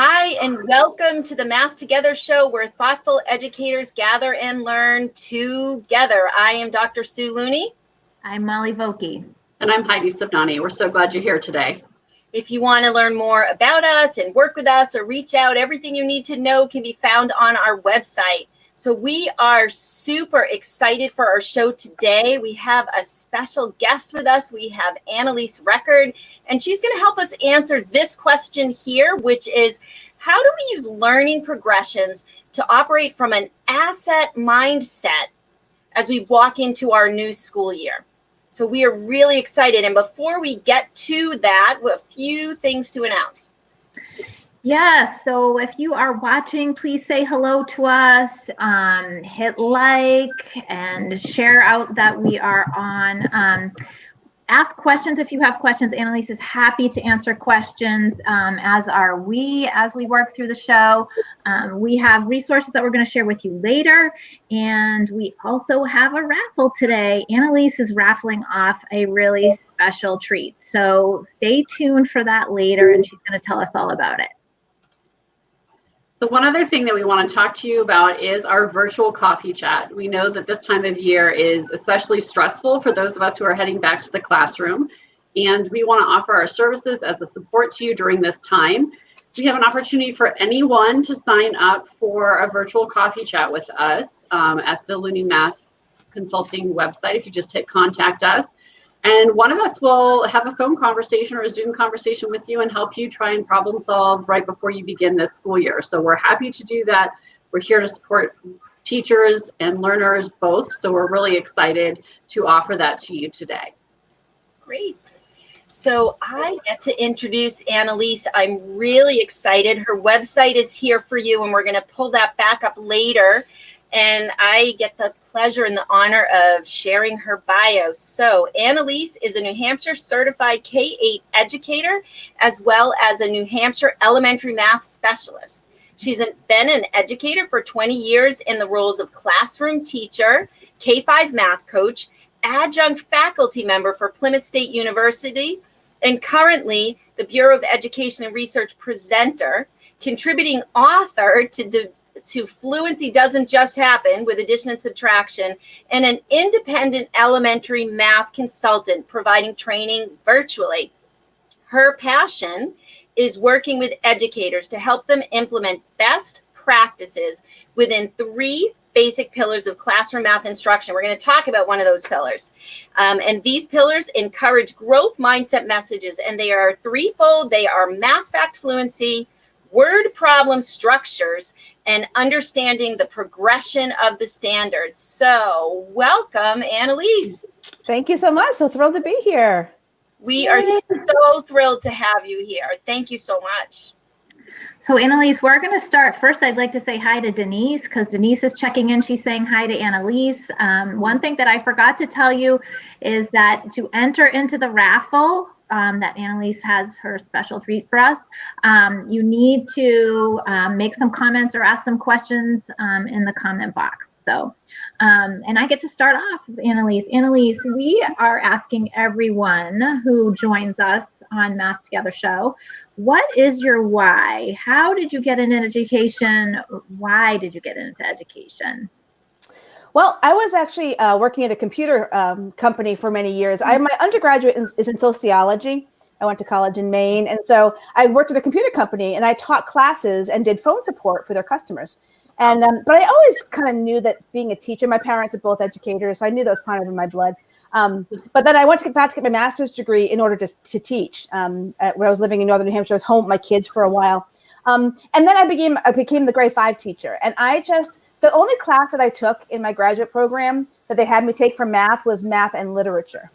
Hi, and welcome to the Math Together show where thoughtful educators gather and learn together. I am Dr. Sue Looney. I'm Molly Vokey. And I'm Heidi Subnani. We're so glad you're here today. If you want to learn more about us and work with us or reach out, everything you need to know can be found on our website. So we are super excited for our show today. We have a special guest with us. We have Annalise Record, and she's going to help us answer this question here, which is, how do we use learning progressions to operate from an asset mindset as we walk into our new school year? So we are really excited. And before we get to that, a few things to announce. Yes, so if you are watching, please say hello to us, hit like, and share out that we are on. Ask questions if you have questions. Annalise is happy to answer questions, as are we, as we work through the show. We have resources that we're going to share with you later, and we also have a raffle today. Annalise is raffling off a really special treat, so stay tuned for that later, and she's going to tell us all about it. So one other thing that we want to talk to you about is our virtual coffee chat. We know that this time of year is especially stressful for those of us who are heading back to the classroom, and we want to offer our services as a support to you during this time. We have an opportunity for anyone to sign up for a virtual coffee chat with us at the Looney Math Consulting website. If you just hit contact us, and one of us will have a phone conversation or a Zoom conversation with you and help you try and problem solve right before you begin this school year. So we're happy to do that. We're here to support teachers and learners both. So we're really excited to offer that to you today. Great. So I get to introduce Annalise. I'm really excited. Her website is here for you, and we're going to pull that back up later. And I get the pleasure and the honor of sharing her bio. So Annalise is a New Hampshire certified K-8 educator, as well as a New Hampshire elementary math specialist. She's been an educator for 20 years in the roles of classroom teacher, K-5 math coach, adjunct faculty member for Plymouth State University, and currently the Bureau of Education and Research presenter, contributing author to Fluency Doesn't Just Happen with Addition and Subtraction, and an independent elementary math consultant providing training virtually. Her passion is working with educators to help them implement best practices within 3 basic pillars of classroom math instruction. We're going to talk about one of those pillars. And these pillars encourage growth mindset messages, and they are threefold. They are math fact fluency, word problem structures, and understanding the progression of the standards. So welcome, Annalise. Thank you so much. So thrilled to be here. We are so thrilled to have you here. Thank you so much. So Annalise, we're going to start. First, I'd like to say hi to Denise, because Denise is checking in. She's saying hi to Annalise. One thing that I forgot to tell you is that to enter into the raffle, that Annalise has her special treat for us, you need to make some comments or ask some questions in the comment box. So, and I get to start off, Annalise. Annalise, we are asking everyone who joins us on Math Together show, what is your why? How did you get into education? Why did you get into education? Well, I was actually working at a computer company for many years. My undergraduate is in sociology. I went to college in Maine. And so I worked at a computer company, and I taught classes and did phone support for their customers. And but I always kind of knew that being a teacher, my parents are both educators, so I knew that was kind of in my blood. But then I went back to get my master's degree in order to teach. When I was living in Northern New Hampshire, I was home with my kids for a while. And then I became the grade 5 teacher. And the only class that I took in my graduate program that they had me take for math was math and literature.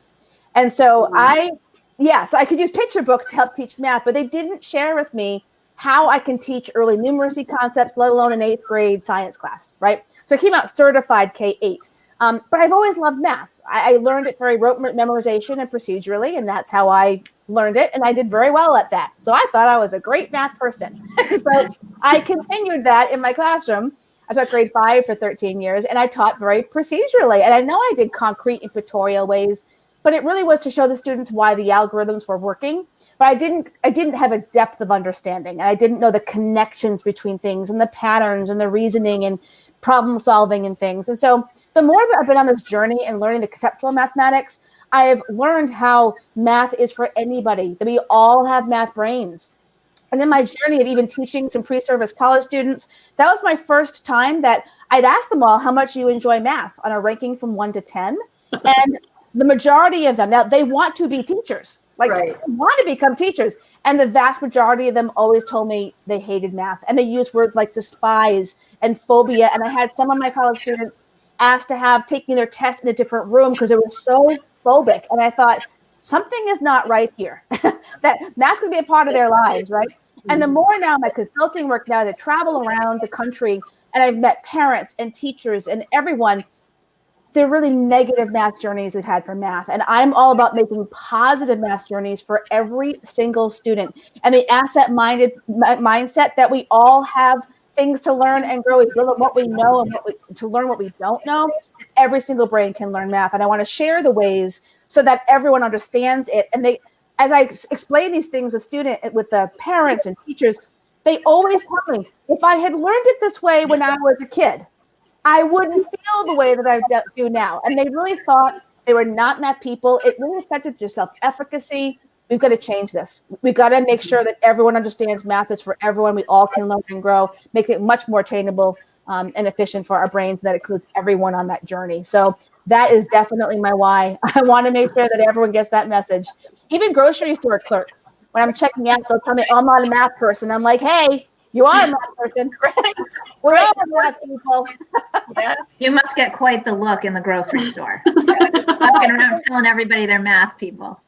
And so I could use picture books to help teach math, but they didn't share with me how I can teach early numeracy concepts, let alone an 8th grade science class, right? So I came out certified K-8. But I've always loved math. I learned it very rote memorization and procedurally, and that's how I learned it. And I did very well at that. So I thought I was a great math person. So I continued that in my classroom. I taught grade 5 for 13 years, and I taught very procedurally. And I know I did concrete and pictorial ways but it really was to show the students why the algorithms were working. But I didn't have a depth of understanding, and I didn't know the connections between things and the patterns and the reasoning and problem solving and things. And so the more that I've been on this journey and learning the conceptual mathematics, I have learned how math is for anybody, that we all have math brains. And in my journey of even teaching some pre-service college students, that was my first time that I'd ask them all, how much do you enjoy math on a ranking from 1 to 10? And the majority of them, now they want to be teachers, like Right. they want to become teachers. And the vast majority of them always told me they hated math. And they used words like despise and phobia. And I had some of my college students asked to have taking their test in a different room because they were so phobic. And I thought, something is not right here. That math's going to be a part of their lives, right? And the more now my consulting work now, that travel around the country and I've met parents and teachers and everyone, they're really negative math journeys they've had for math. And I'm all about making positive math journeys for every single student. And the asset-minded mindset that we all have things to learn and grow, what we know and to learn what we don't know. Every single brain can learn math. And I want to share the ways so that everyone understands it. And they, as I explain these things with the parents and teachers, they always tell me, if I had learned it this way when I was a kid, I wouldn't feel the way that I do now. And they really thought they were not math people. It really affected their self-efficacy. We've got to change this. We've got to make sure that everyone understands math is for everyone. We all can learn and grow, make it much more attainable and efficient for our brains. And that includes everyone on that journey. So that is definitely my why. I want to make sure that everyone gets that message. Even grocery store clerks, when I'm checking out, they'll tell me, I'm not a math person. I'm like, hey, you are a math person. Right? We're all math people. Yeah. You must get quite the look in the grocery store. Walking around telling everybody they're math people.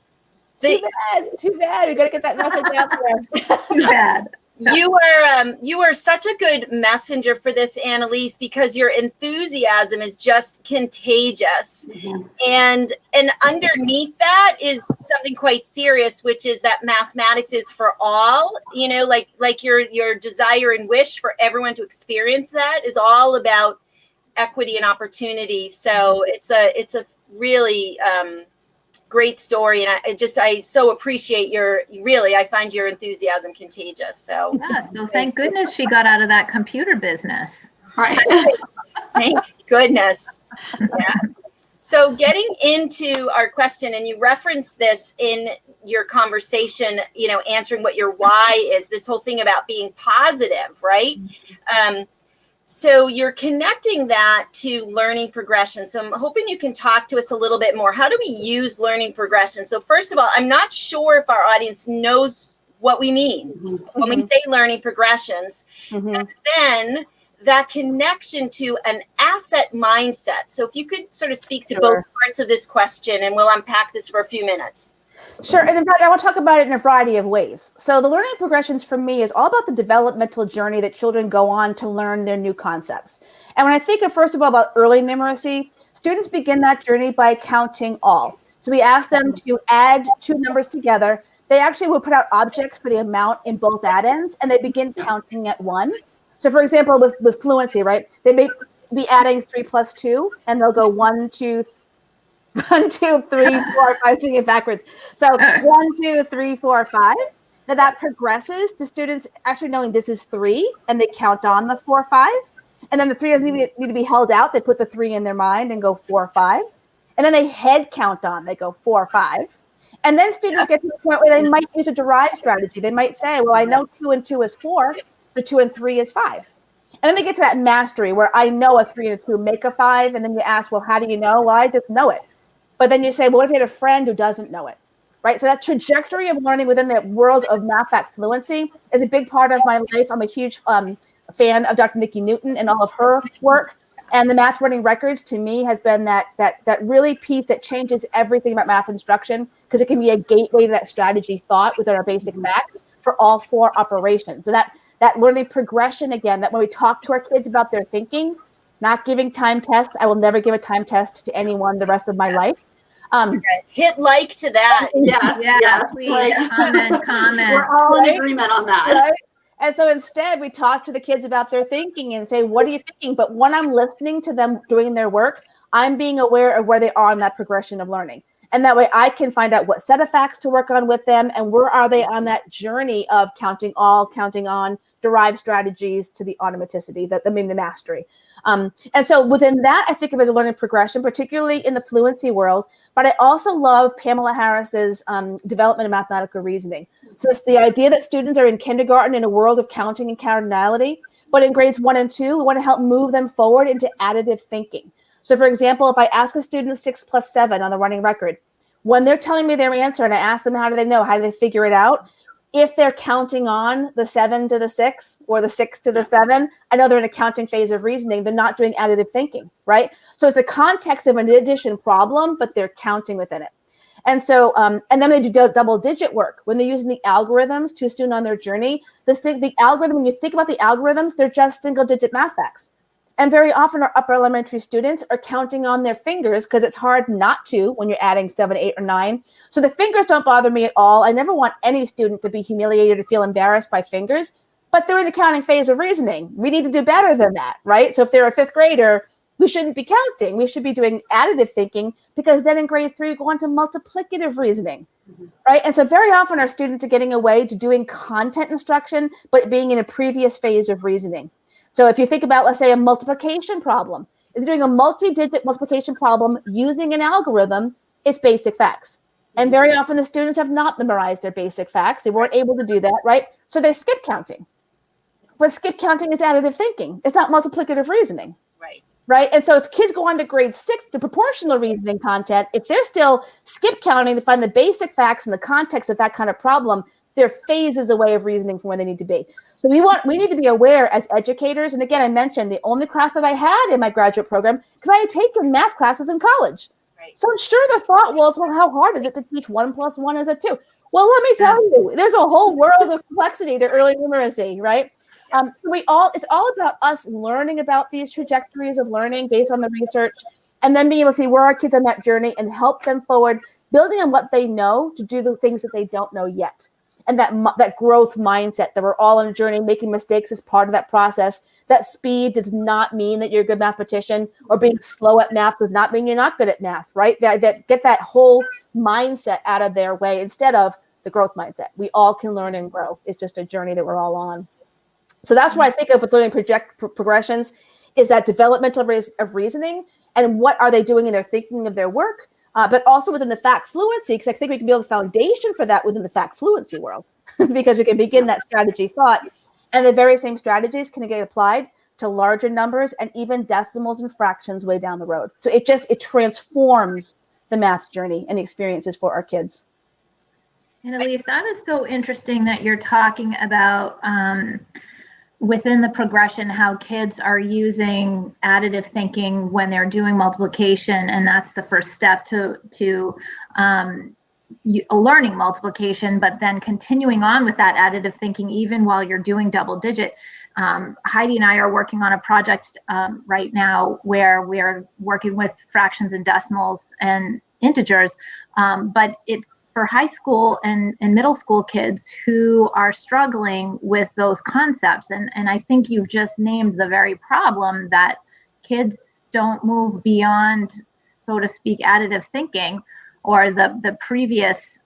Too bad. We got to get that message out there. Too bad. You are such a good messenger for this, Annalise, because your enthusiasm is just contagious. Mhm. And underneath that is something quite serious, which is that mathematics is for all. You know, like your desire and wish for everyone to experience that is all about equity and opportunity. So it's a really great story, and I so appreciate I find your enthusiasm contagious. So Yes, so thank goodness she got out of that computer business. Right. thank goodness. Yeah. So getting into our question, and you referenced this in your conversation, you know, answering what your why is, this whole thing about being positive, right? So you're connecting that to learning progression. So I'm hoping you can talk to us a little bit more. How do we use learning progression? So first of all, I'm not sure if our audience knows what we mean when we say learning progressions. And then that connection to an asset mindset. So if you could sort of speak to both parts of this question, and we'll unpack this for a few minutes. Sure. And in fact, I want to talk about it in a variety of ways. So the learning progressions for me is all about the developmental journey that children go on to learn their new concepts. And when I think of, first of all, about early numeracy, students begin that journey by counting all. So we ask them to add two numbers together. They actually will put out objects for the amount in both add-ends, and they begin counting at 1. So for example, with fluency, right, they may be adding 3 plus 2, and they'll go 1, 2, 1, 2, 3, 4, 5, sing it backwards. So 1, 2, 3, 4, 5. Now that progresses to students actually knowing this is 3, and they count on the 4, 5. And then the 3 doesn't need to be held out. They put the 3 in their mind and go 4, 5. And then they head count on. They go 4, 5. And then students get to the point where they might use a derived strategy. They might say, well, I know 2 and 2 is 4, so 2 and 3 is 5. And then they get to that mastery where I know a 3 and a 2 make a 5. And then you ask, well, how do you know? Well, I just know it. But then you say, well, what if you had a friend who doesn't know it, right? So that trajectory of learning within that world of math fact fluency is a big part of my life. I'm a huge fan of Dr. Nikki Newton and all of her work. And the math running records to me has been that really piece that changes everything about math instruction, because it can be a gateway to that strategy thought within our basic facts for all 4 operations. So that learning progression, again, that when we talk to our kids about their thinking, not giving time tests. I will never give a time test to anyone the rest of my life. Hit like to that. Yes, please. Comment. We're all in agreement on that. Right? And so instead, we talk to the kids about their thinking and say, what are you thinking? But when I'm listening to them doing their work, I'm being aware of where they are in that progression of learning. And that way I can find out what set of facts to work on with them and where are they on that journey of counting all, counting on, derived strategies to the automaticity, the mastery. And so within that, I think of it as a learning progression, particularly in the fluency world. But I also love Pamela Harris's development of mathematical reasoning. So it's the idea that students are in kindergarten in a world of counting and cardinality, but in grades 1 and 2, we want to help move them forward into additive thinking. So for example, if I ask a student 6 plus 7 on the running record, when they're telling me their answer and I ask them how do they know, how do they figure it out? If they're counting on the 7 to the 6 or the 6 to the 7, I know they're in a counting phase of reasoning. They're not doing additive thinking, right? So it's the context of an addition problem, but they're counting within it. And so, and then they do double digit work when they're using the algorithms too soon on their journey. The algorithm, when you think about the algorithms, they're just single digit math facts. And very often our upper elementary students are counting on their fingers because it's hard not to when you're adding 7, 8, or 9. So the fingers don't bother me at all. I never want any student to be humiliated or feel embarrassed by fingers, but they're in the counting phase of reasoning. We need to do better than that, right? So if they're a 5th grader, we shouldn't be counting. We should be doing additive thinking because then in grade 3, we go on to multiplicative reasoning, right? And so very often our students are getting away to doing content instruction, but being in a previous phase of reasoning. So if you think about, let's say, a multiplication problem, if you're doing a multi-digit multiplication problem using an algorithm, it's basic facts. And very often the students have not memorized their basic facts. They weren't able to do that, right? So they skip counting. But skip counting is additive thinking. It's not multiplicative reasoning. Right. And so if kids go on to grade 6, the proportional reasoning content, if they're still skip counting to find the basic facts in the context of that kind of problem, they're phases away of reasoning from where they need to be. So we need to be aware as educators. And again, I mentioned the only class that I had in my graduate program, because I had taken math classes in college. Right. So I'm sure the thought was, well, how hard is it to teach 1 plus 1 is a 2? Well, let me tell you, there's a whole world of complexity to early numeracy, right? It's all about us learning about these trajectories of learning based on the research, and then being able to see where our kids on that journey and help them forward, building on what they know to do the things that they don't know yet. And that growth mindset that we're all on a journey, making mistakes is part of that process. That speed does not mean that you're a good mathematician, or being slow at math does not mean you're not good at math, right? That get that whole mindset out of their way instead of the growth mindset. We all can learn and grow. It's just a journey that we're all on. So that's what I think of with learning progressions, is that developmental of reasoning and what are they doing in their thinking of their work, but also within the fact fluency, because I think we can build a foundation for that within the fact fluency world, because we can begin that strategy thought. And the very same strategies can get applied to larger numbers and even decimals and fractions way down the road. So it transforms the math journey and the experiences for our kids. And Elise, that is so interesting that you're talking about within the progression, how kids are using additive thinking when they're doing multiplication, and that's the first step to learning multiplication, but then continuing on with that additive thinking even while you're doing double digit. Heidi and I are working on a project right now where we're working with fractions and decimals and integers, but it's for high school and middle school kids who are struggling with those concepts. And I think you've just named the very problem, that kids don't move beyond, so to speak, additive thinking, or the previous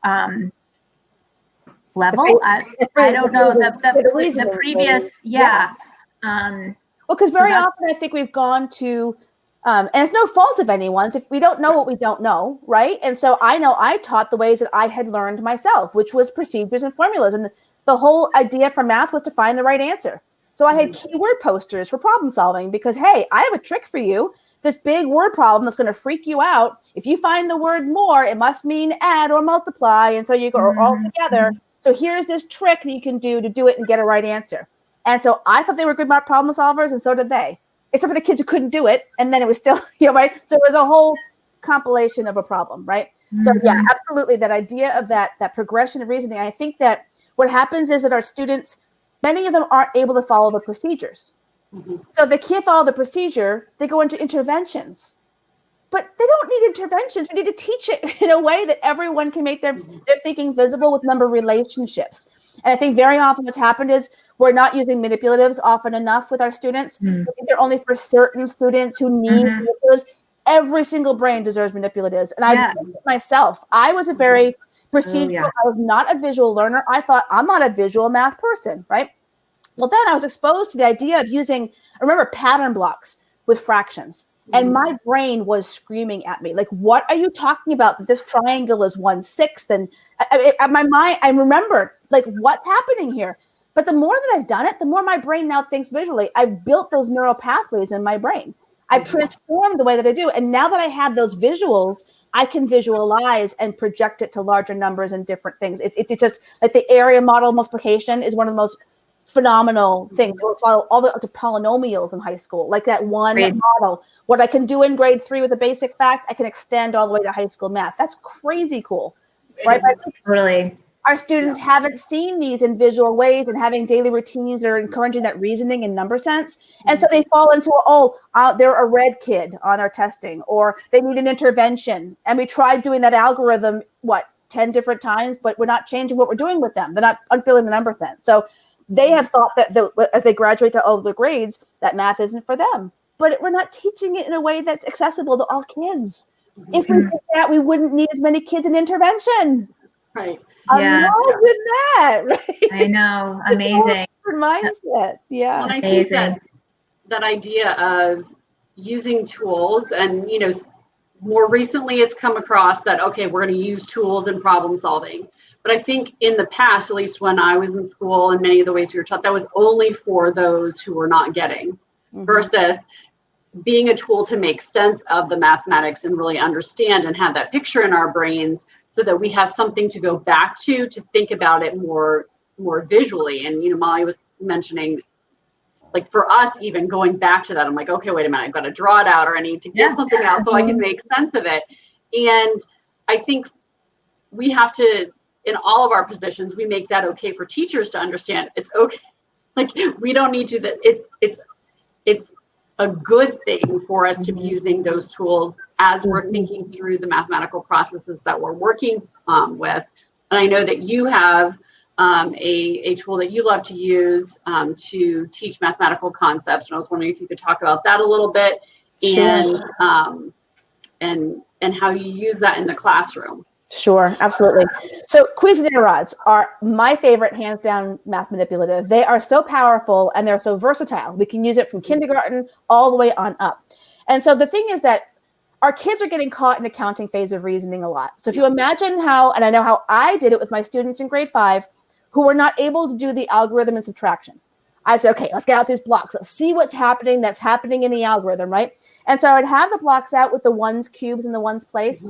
level. I don't know, the previous, yeah. Well, because very often I think we've gone to, and it's no fault of anyone's, if we don't know what we don't know, right? And so I know I taught the ways that I had learned myself, which was procedures and formulas. And the whole idea for math was to find the right answer. So I had keyword posters for problem solving because, hey, I have a trick for you. This big word problem that's going to freak you out. If you find the word more, it must mean add or multiply. And so you go all together. So here's this trick that you can do to do it and get a right answer. And so I thought they were good problem solvers, and so did they. Except for the kids who couldn't do it. And then it was still, right? So it was a whole compilation of a problem, right? So yeah, absolutely. That idea of that progression of reasoning. I think that what happens is that our students, many of them aren't able to follow the procedures. So if they can't follow the procedure, they go into interventions. But they don't need interventions. We need to teach it in a way that everyone can make their thinking visible with number relationships. And I think very often what's happened is we're not using manipulatives often enough with our students. I think they're only for certain students who need manipulatives. every single brain deserves manipulatives. And I've done it myself. I was a very procedural, I was not a visual learner. I thought, I'm not a visual math person, right? Well, then I was exposed to the idea of using, I remember pattern blocks with fractions. And my brain was screaming at me, like, what are you talking about? That this triangle is 1/6. And my mind, I remember, like, what's happening here? But the more that I've done it, the more my brain now thinks visually. I've built those neural pathways in my brain. I've transformed the way that I do. And now that I have those visuals, I can visualize and project it to larger numbers and different things. It's just like the area model multiplication is one of the most phenomenal things. We'll follow all the way up to polynomials in high school, like that one model. What I can do in grade 3 with a basic fact, I can extend all the way to high school math. That's crazy cool, right? Totally. Our students haven't seen these in visual ways and having daily routines that are encouraging that reasoning and number sense. And so they fall into, they're a red kid on our testing, or they need an intervention. And we tried doing that algorithm, 10 different times, but we're not changing what we're doing with them. They're not unfilling the number sense. So they have thought that as they graduate to older grades, that math isn't for them. But we're not teaching it in a way that's accessible to all kids. If we did that, we wouldn't need as many kids in intervention. Right. Yeah. Imagine that, right? I know. Amazing. Mindset. Yeah. Well, I think that idea of using tools, and more recently it's come across that, okay, we're going to use tools in problem solving. But I think in the past, at least when I was in school and many of the ways we were taught, that was only for those who were not getting, versus being a tool to make sense of the mathematics and really understand and have that picture in our brains, so that we have something to go back to think about it more visually. And Molly was mentioning, like, for us, even going back to that, I'm like, okay, wait a minute, I've got to draw it out, or I need to get something out so I can make sense of it. And I think we have to, in all of our positions, we make that okay for teachers to understand. It's okay. Like, we don't need to, it's a good thing for us to be using those tools as we're thinking through the mathematical processes that we're working with. And I know that you have a tool that you love to use to teach mathematical concepts. And I was wondering if you could talk about that a little bit, and how you use that in the classroom. Sure, absolutely. So Quiznir rods are my favorite, hands down, math manipulative. They are so powerful and they're so versatile. We can use it from kindergarten all the way on up. And so the thing is that our kids are getting caught in the counting phase of reasoning a lot. So if you imagine how, and I know how I did it with my students in grade 5 who were not able to do the algorithm and subtraction. I said, okay, let's get out these blocks. Let's see what's happening that's happening in the algorithm, right? And so I'd have the blocks out with the ones cubes in the ones place.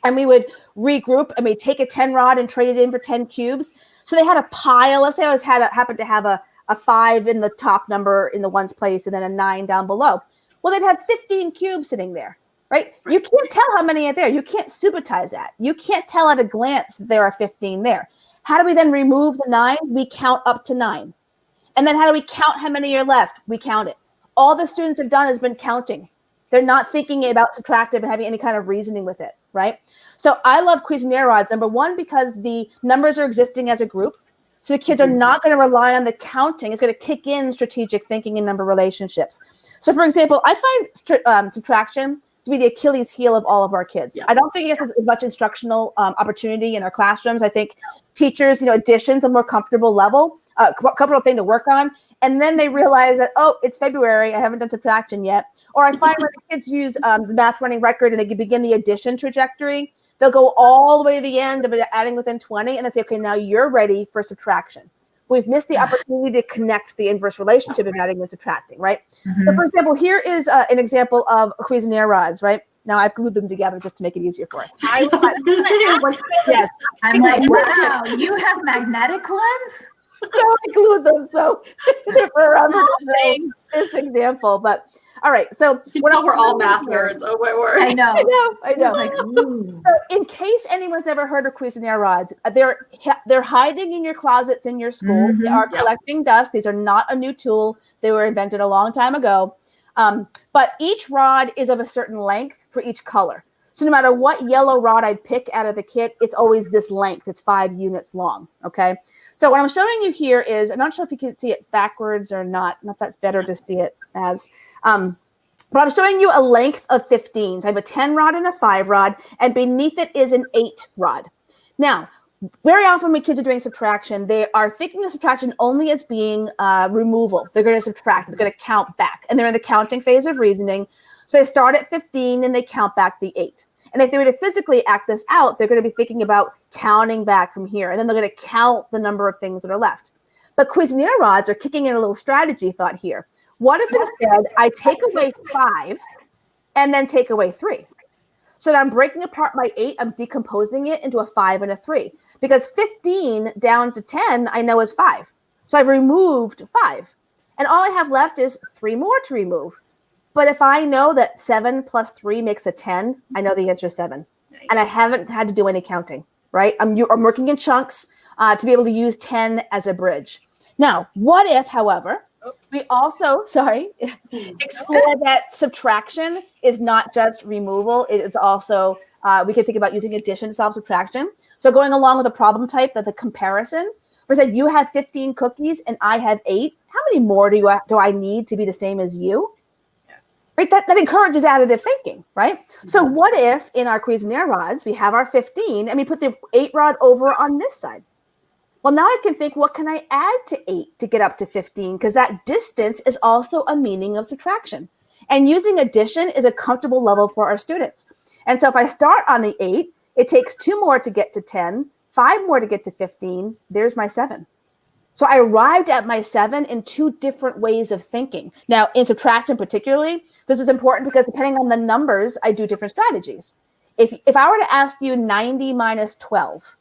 And we would regroup and we'd take a 10 rod and trade it in for 10 cubes. So they had a pile. Let's say I happened to have a 5 in the top number in the ones place and then a 9 down below. Well, they'd have 15 cubes sitting there, right? You can't tell how many are there. You can't supertize that. You can't tell at a glance that there are 15 there. How do we then remove the 9? We count up to 9. And then how do we count how many are left? We count it. All the students have done has been counting. They're not thinking about subtractive and having any kind of reasoning with it, right? So I love Quiznir rods, number one, because the numbers are existing as a group. So the kids are not going to rely on the counting. It's going to kick in strategic thinking and number relationships. So for example, I find subtraction to be the Achilles heel of all of our kids. I don't think it's as much instructional opportunity in our classrooms. I think teachers, addition's a more comfortable level, comfortable thing to work on. And then they realize that, oh, it's February, I haven't done subtraction yet. Or I find when the kids use the math running record and they begin the addition trajectory, they'll go all the way to the end of it, adding within 20, and they say, okay, now you're ready for subtraction. We've missed the opportunity to connect the inverse relationship of adding and subtracting, right? So for example, here is an example of Quiznir rods, right? Now I've glued them together just to make it easier for us. Yes. I'm like, wow, you have magnetic ones? I glued them, so this example, but all right. So we're all math nerds. Oh my word! I know. Like, so in case anyone's never heard of Quiznir rods, they're hiding in your closets in your school. They are collecting dust. These are not a new tool. They were invented a long time ago. But each rod is of a certain length for each color. So no matter what yellow rod I'd pick out of the kit, it's always this length. It's 5 units long, okay? So what I'm showing you here is, I'm not sure if you can see it backwards or not. I don't know if that's better to see it as. But I'm showing you a length of 15. So I have a 10 rod and a 5 rod, and beneath it is an 8 rod. Now, very often when kids are doing subtraction, they are thinking of subtraction only as being removal. They're going to subtract. They're going to count back. And they're in the counting phase of reasoning. So they start at 15 and they count back the 8. And if they were to physically act this out, they're going to be thinking about counting back from here. And then they're going to count the number of things that are left. But Quiznir rods are kicking in a little strategy thought here. What if instead I take away 5 and then take away 3? So that I'm breaking apart my 8, I'm decomposing it into a 5 and a 3. Because 15 down to 10, I know is 5. So I've removed 5. And all I have left is 3 more to remove. But if I know that 7 plus 3 makes a 10, I know the answer is 7. Nice. And I haven't had to do any counting, right? I'm working in chunks to be able to use 10 as a bridge. Now, what if, however, we also, explore that subtraction is not just removal. It is also, we can think about using addition to solve subtraction. So going along with a problem type, that the comparison, where said you have 15 cookies and I have 8. How many more do I need to be the same as you? Right? That encourages additive thinking, right? Mm-hmm. So what if in our Quiznir rods, we have our 15 and we put the 8 rod over on this side? Well, now I can think, what can I add to 8 to get up to 15? Because that distance is also a meaning of subtraction. And using addition is a comfortable level for our students. And so if I start on the 8, it takes 2 more to get to 10, 5 more to get to 15. There's my 7. So I arrived at my 7 in 2 different ways of thinking. Now, in subtraction particularly, this is important because depending on the numbers, I do different strategies. If I were to ask you 90 minus 12,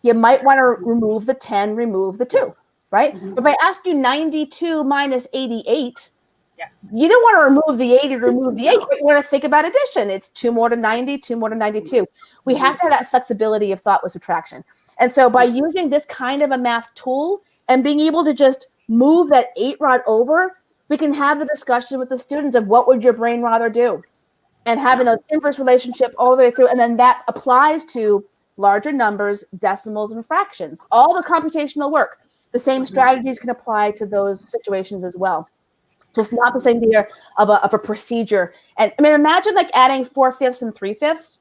you might want to remove the 10, remove the 2, right? Mm-hmm. If I ask you 92 minus 88, you don't want to remove the 80 to remove the 8. You want to think about addition. It's 2 more to 90, 2 more to 92. We have to have that flexibility of thought with subtraction. And so by using this kind of a math tool and being able to just move that 8 rod over, we can have the discussion with the students of what would your brain rather do? And having those inverse relationship all the way through. And then that applies to larger numbers, decimals, and fractions. All the computational work. The same strategies can apply to those situations as well. So it's not the same idea of a procedure. And I mean, imagine like adding 4/5 and 3/5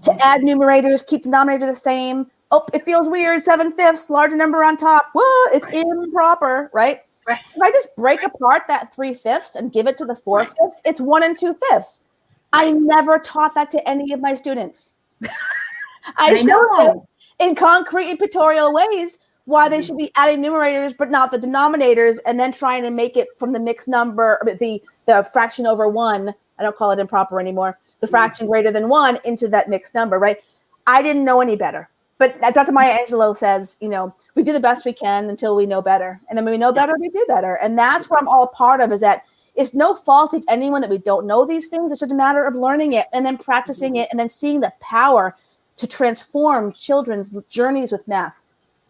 to add numerators, keep denominator the same. Oh, it feels weird. 7/5, larger number on top. Whoa, it's improper, right? If I just break apart that 3/5 and give it to the 4/5, it's 1 2/5. I never taught that to any of my students. I showed them in concrete and pictorial ways why they should be adding numerators, but not the denominators, and then trying to make it from the mixed number, the fraction over 1. I don't call it improper anymore. The fraction greater than 1 into that mixed number, right? I didn't know any better. But Dr. Maya Angelou says, we do the best we can until we know better. And then when we know better, we do better. And that's what I'm all part of, is that it's no fault of anyone that we don't know these things. It's just a matter of learning it and then practicing it and then seeing the power to transform children's journeys with math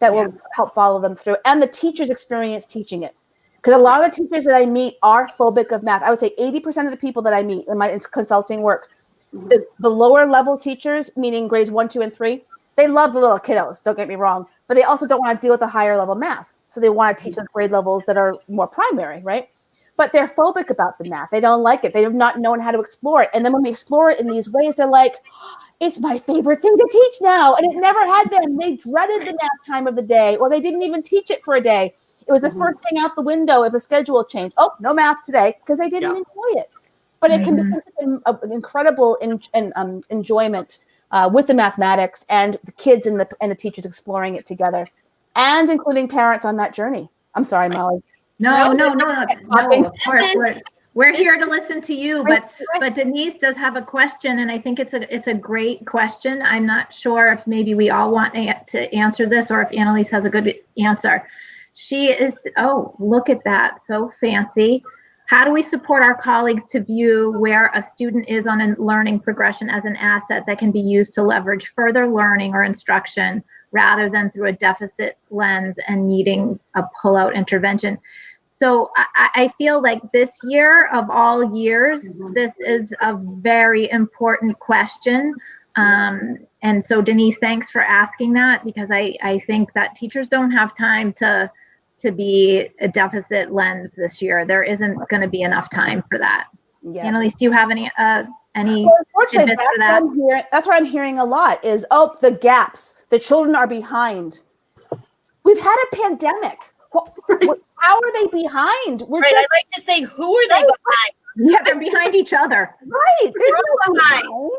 that will help follow them through, and the teacher's experience teaching it. Because a lot of the teachers that I meet are phobic of math. I would say 80% of the people that I meet in my consulting work, the lower level teachers, meaning grades 1, 2, and 3, they love the little kiddos, don't get me wrong, but they also don't want to deal with the higher level math. So they want to teach those grade levels that are more primary, right? But they're phobic about the math. They don't like it. They have not known how to explore it. And then when we explore it in these ways, they're like, it's my favorite thing to teach now. And it never had been. They dreaded the math time of the day, or they didn't even teach it for a day. It was the first thing out the window if a schedule changed. Oh, no math today, because they didn't enjoy it. But it can become an incredible enjoyment with the mathematics and the kids and the teachers exploring it together, and including parents on that journey. I'm sorry, Molly. No, of course. We're here to listen to you, but Denise does have a question, and I think it's a great question. I'm not sure if maybe we all want to answer this, or if Annalise has a good answer. She is, oh, look at that, so fancy. How do we support our colleagues to view where a student is on a learning progression as an asset that can be used to leverage further learning or instruction, rather than through a deficit lens and needing a pull-out intervention? So I feel like this year of all years, this is a very important question. And so Denise, thanks for asking that, because I think that teachers don't have time to be a deficit lens this year. There isn't going to be enough time for that. Yeah. Annalise, do you have any Well, unfortunately, tidbits for that? that's what I'm hearing a lot is, oh, the gaps, the children are behind. We've had a pandemic. How are they behind? Right. I like to say, who are they behind? Yeah, they're behind each other. Right. There's no behind. behind.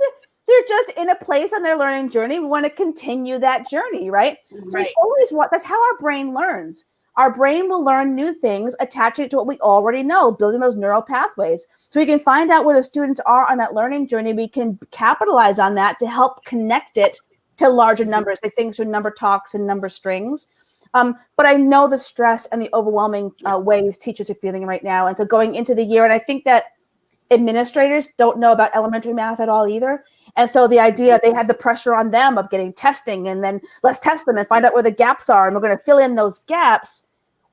They're just in a place on their learning journey. We want to continue that journey, right? So we always want, that's how our brain learns. Our brain will learn new things, attaching it to what we already know, building those neural pathways. So we can find out where the students are on that learning journey. We can capitalize on that to help connect it to larger numbers, like things through number talks and number strings. But I know the stress and the overwhelming ways teachers are feeling right now. And so going into the year, and I think that administrators don't know about elementary math at all either. And so the idea, they had the pressure on them of getting testing, and then let's test them and find out where the gaps are. And we're going to fill in those gaps.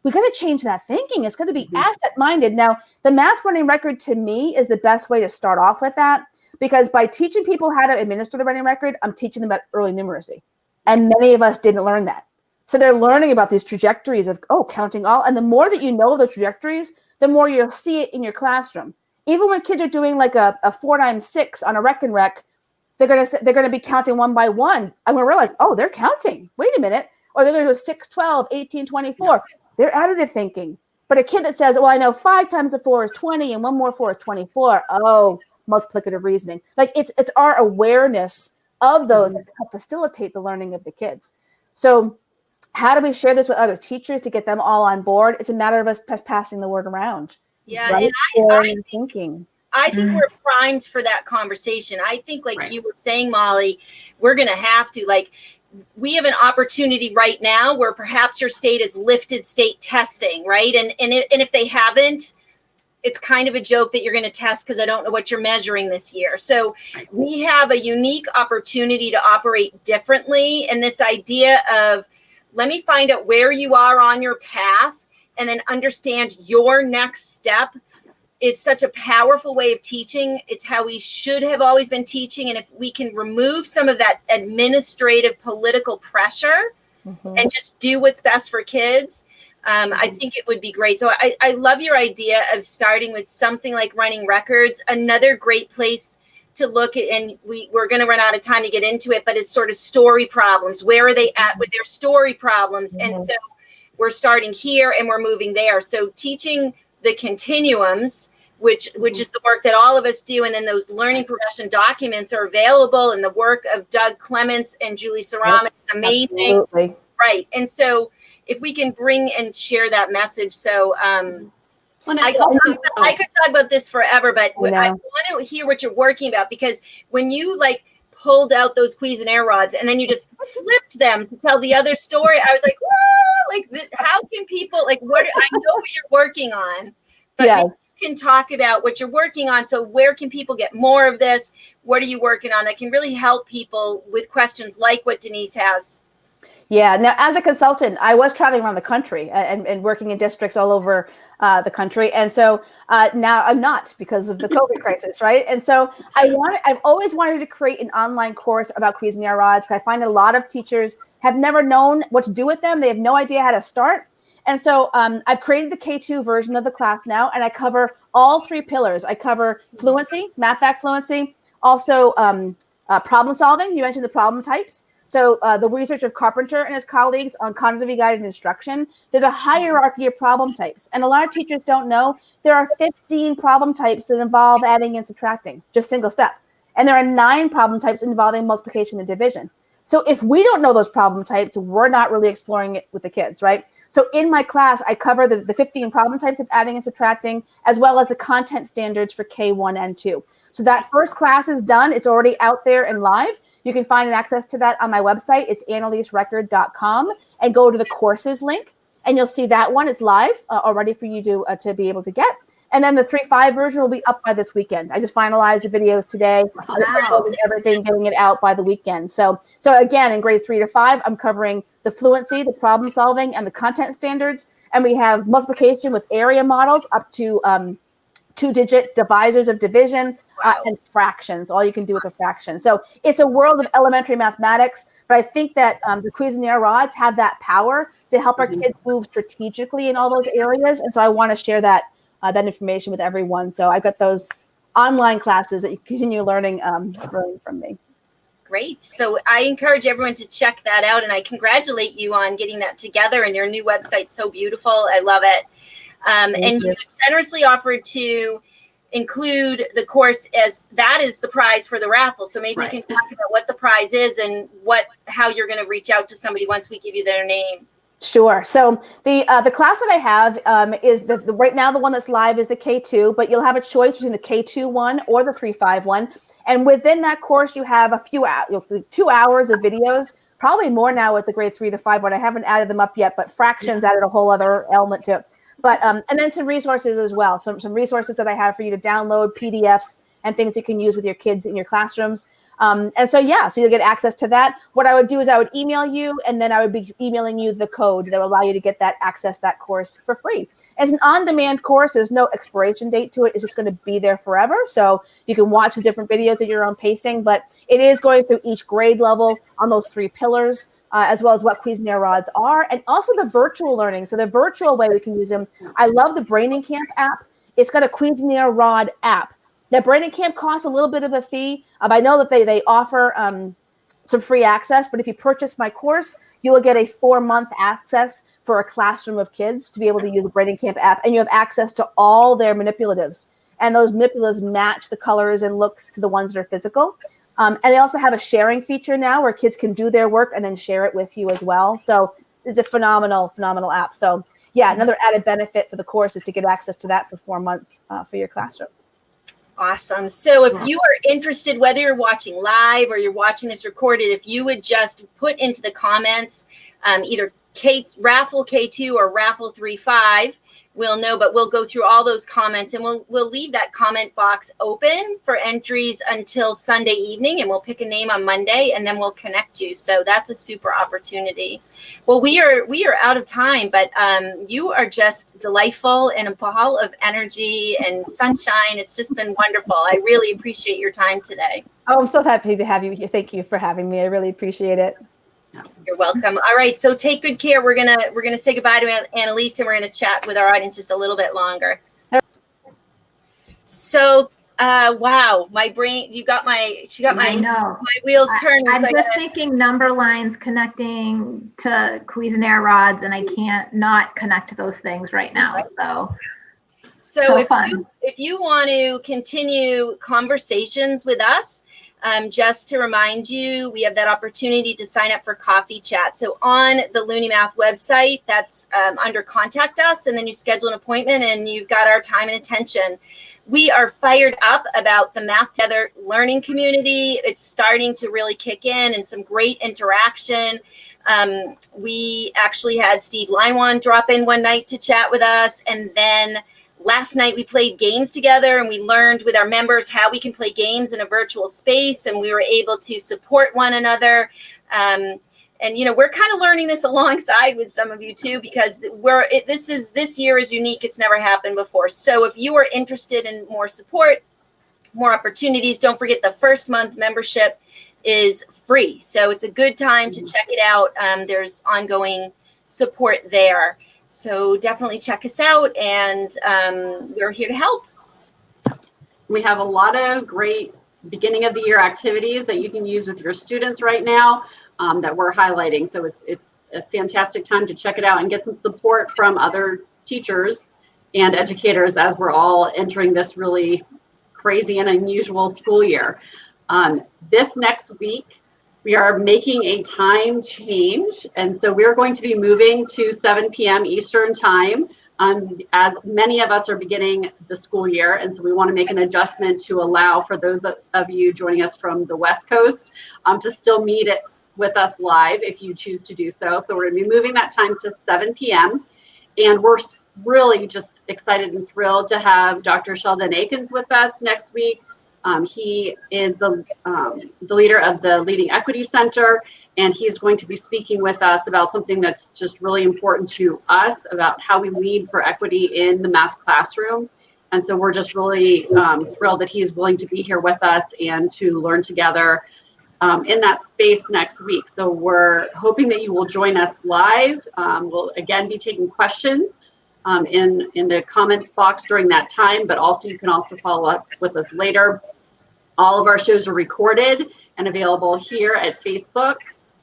We're going to change that thinking. It's going to be asset minded. Now, the math running record to me is the best way to start off with that, because by teaching people how to administer the running record, I'm teaching them about early numeracy. And many of us didn't learn that. So they're learning about these trajectories of, counting all. And the more that you know those trajectories, the more you'll see it in your classroom. Even when kids are doing like a 4 times 6 on a reck and rec, they're gonna be counting one by one. I'm gonna realize, they're counting. Wait a minute. Or they're gonna go 6, 12, 18, 24. They're additive thinking. But a kid that says, well, I know 5 times 4 is 20 and 1 more 4 is 24. Oh, multiplicative reasoning. Like it's our awareness of those that help facilitate the learning of the kids. So how do we share this with other teachers to get them all on board? It's a matter of us passing the word around. Yeah, right? and I think we're primed for that conversation. I think, like you were saying, Molly, we're going to have to, we have an opportunity right now where perhaps your state has lifted state testing, right? And if they haven't, it's kind of a joke that you're going to test because I don't know what you're measuring this year. So we have a unique opportunity to operate differently. And this idea of, let me find out where you are on your path and then understand your next step is such a powerful way of teaching. It's how we should have always been teaching. And if we can remove some of that administrative political pressure and just do what's best for kids, I think it would be great. So I love your idea of starting with something like running records. Another great place to look at, and we're going to run out of time to get into it, but it's sort of story problems. Where are they at with their story problems? And so we're starting here and we're moving there. So teaching the continuums, which is the work that all of us do. And then those learning progression documents are available in the work of Doug Clements and Julie Sarama. It's amazing. Absolutely. Right. And so if we can bring and share that message. So I could talk about this forever, but I want to hear what you're working about, because when you pulled out those Quiznir rods and then you just flipped them to tell the other story, I was like, whoa, how can people, what, I know what you're working on, but maybe you can talk about what you're working on. So where can people get more of this? What are you working on that can really help people with questions like what Denise has? Yeah. Now, as a consultant, I was traveling around the country and working in districts all over the country. And so now I'm not, because of the COVID crisis, right? And so I've always wanted to create an online course about Quiznir rods, because I find a lot of teachers have never known what to do with them. They have no idea how to start. And so I've created the K2 version of the class now, and I cover all 3 pillars. I cover fluency, math fact fluency, also problem solving. You mentioned the problem types. So the research of Carpenter and his colleagues on cognitively guided instruction, there's a hierarchy of problem types. And a lot of teachers don't know there are 15 problem types that involve adding and subtracting, just single step. And there are 9 problem types involving multiplication and division. So if we don't know those problem types, we're not really exploring it with the kids, right? So in my class, I cover the 15 problem types of adding and subtracting, as well as the content standards for K1 and 2. So that first class is done. It's already out there and live. You can find access to that on my website. It's annaliserecord.com, and go to the courses link, and you'll see that one is live already for you to be able to get. And then the 3.5 version will be up by this weekend. I just finalized the videos today. Everything, getting it out by the weekend. So again, in grade 3 to 5, I'm covering the fluency, the problem solving, and the content standards. And we have multiplication with area models up to 2-digit divisors of division, and fractions, all you can do with a fraction. So it's a world of elementary mathematics, but I think that the Quiznir rods have that power to help our kids move strategically in all those areas. And so I want to share that information with everyone. So I've got those online classes that you continue learning from me. Great. So I encourage everyone to check that out, and I congratulate you on getting that together, and your new website's so beautiful. I love it. And you generously offered to include the course as that is the prize for the raffle. So maybe we can talk about what the prize is and how you're going to reach out to somebody once we give you their name. Sure. So the class that I have is right now the one that's live is the K2, but you'll have a choice between the K2 one or the 3.5 one. And within that course, you have 2 hours of videos, probably more now with the grade 3 to 5 one. I haven't added them up yet, but fractions added a whole other element to it. But and then some resources as well. Some resources that I have for you to download, PDFs and things you can use with your kids in your classrooms. And so you'll get access to that. What I would do is I would email you, and then I would be emailing you the code that will allow you to get that access that course for free. It's an on-demand course. There's no expiration date to it. It's just going to be there forever. So you can watch the different videos at your own pacing, but it is going through each grade level on those 3 pillars, as well as what Quiznir rods are, and also the virtual learning. So the virtual way we can use them. I love the Braining Camp app. It's got a Quiznir rod app. Now, Braining Camp costs a little bit of a fee. I know that they offer some free access, but if you purchase my course, you will get a 4-month access for a classroom of kids to be able to use the Braining Camp app, and you have access to all their manipulatives. And those manipulatives match the colors and looks to the ones that are physical. And they also have a sharing feature now where kids can do their work and then share it with you as well. So it's a phenomenal app. So another added benefit for the course is to get access to that for 4 months for your classroom. Awesome. So if you are interested, whether you're watching live or you're watching this recorded, if you would just put into the comments either raffle K2 or raffle 3.5, we'll know, but we'll go through all those comments, and we'll leave that comment box open for entries until Sunday evening, and we'll pick a name on Monday, and then we'll connect you. So that's a super opportunity. Well, we are out of time, but you are just delightful and a ball of energy and sunshine. It's just been wonderful. I really appreciate your time today. Oh, I'm so happy to have you here. Thank you for having me. I really appreciate it. You're welcome. All right, so take good care. We're gonna say goodbye to Annalise, and we're gonna chat with our audience just a little bit longer. So, wow, my brain. She got my wheels turning. I'm just thinking number lines connecting to Quiznir rods, and I can't not connect those things right now. So if you want to continue conversations with us, just to remind you, we have that opportunity to sign up for coffee chat. So on the Looney Math website, that's under contact us, and then you schedule an appointment and you've got our time and attention. We are fired up about the Math Together learning community. It's starting to really kick in, and some great interaction. We actually had Steve Linewan drop in one night to chat with us, and then last night we played games together, and we learned with our members how we can play games in a virtual space, and we were able to support one another. And we're kind of learning this alongside with some of you too, because this year is unique. It's never happened before. So if you are interested in more support, more opportunities, don't forget the first month membership is free. So it's a good time to check it out. There's ongoing support there. So definitely check us out, and we're here to help. We have a lot of great beginning of the year activities that you can use with your students right now that we're highlighting. So it's a fantastic time to check it out and get some support from other teachers and educators as we're all entering this really crazy and unusual school year. This next week, we are making a time change, and so we're going to be moving to 7 p.m. Eastern time, as many of us are beginning the school year, and so we want to make an adjustment to allow for those of you joining us from the West Coast to still meet it with us live if you choose to do so. So we're going to be moving that time to 7 p.m., and we're really just excited and thrilled to have Dr. Sheldon Akins with us next week. He is the leader of the Leading Equity Center, and he's going to be speaking with us about something that's just really important to us, about how we lead for equity in the math classroom. And so we're just really thrilled that he's willing to be here with us and to learn together in that space next week. So we're hoping that you will join us live. We'll again be taking questions in the comments box during that time, but also you can also follow up with us later. All of our shows are recorded and available here at Facebook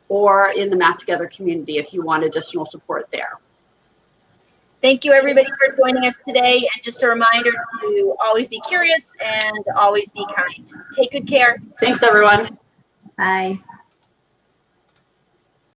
or in the Math Together community if you want additional support there. Thank you, everybody, for joining us today. And just a reminder to always be curious and always be kind. Take good care. Thanks, everyone. Bye.